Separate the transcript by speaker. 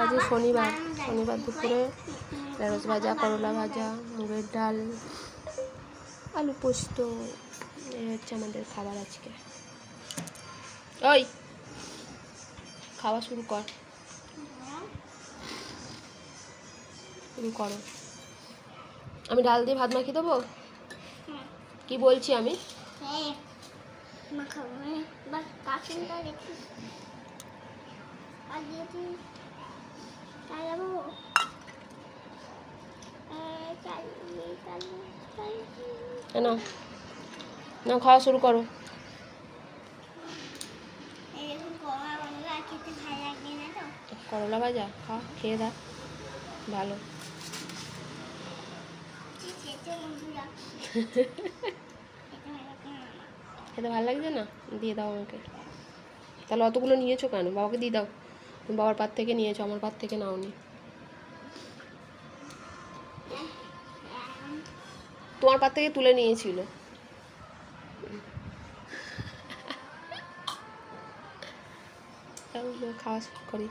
Speaker 1: আজ শনিবার, শনিবার দুপুরে ঢেঁড়স ভাজা, করলা ভাজা, মুগের ডাল, আলু পোস্ত, এই হচ্ছে আমাদের খাবার আজকে। ওই খাওয়া শুরু কর, শুরু করো। আমি ডাল দিয়ে ভাত মাখিয়ে দেবো? কি বলছি আমি? না না, খাওয়া শুরু করো। করলা ভাজা খা, খেয়ে দা, ভালো। খেতে ভালো লাগছে না? দিয়ে দাও আমাকে। তাহলে অতগুলো নিয়েছো কেন? বাবাকে দিয়ে দাও। বাবার পাত থেকে নিয়েছো, আমার পাত থেকে নাওনি। তোমার পাত থেকে তুলে নিয়েছিল। খাওয়া করি।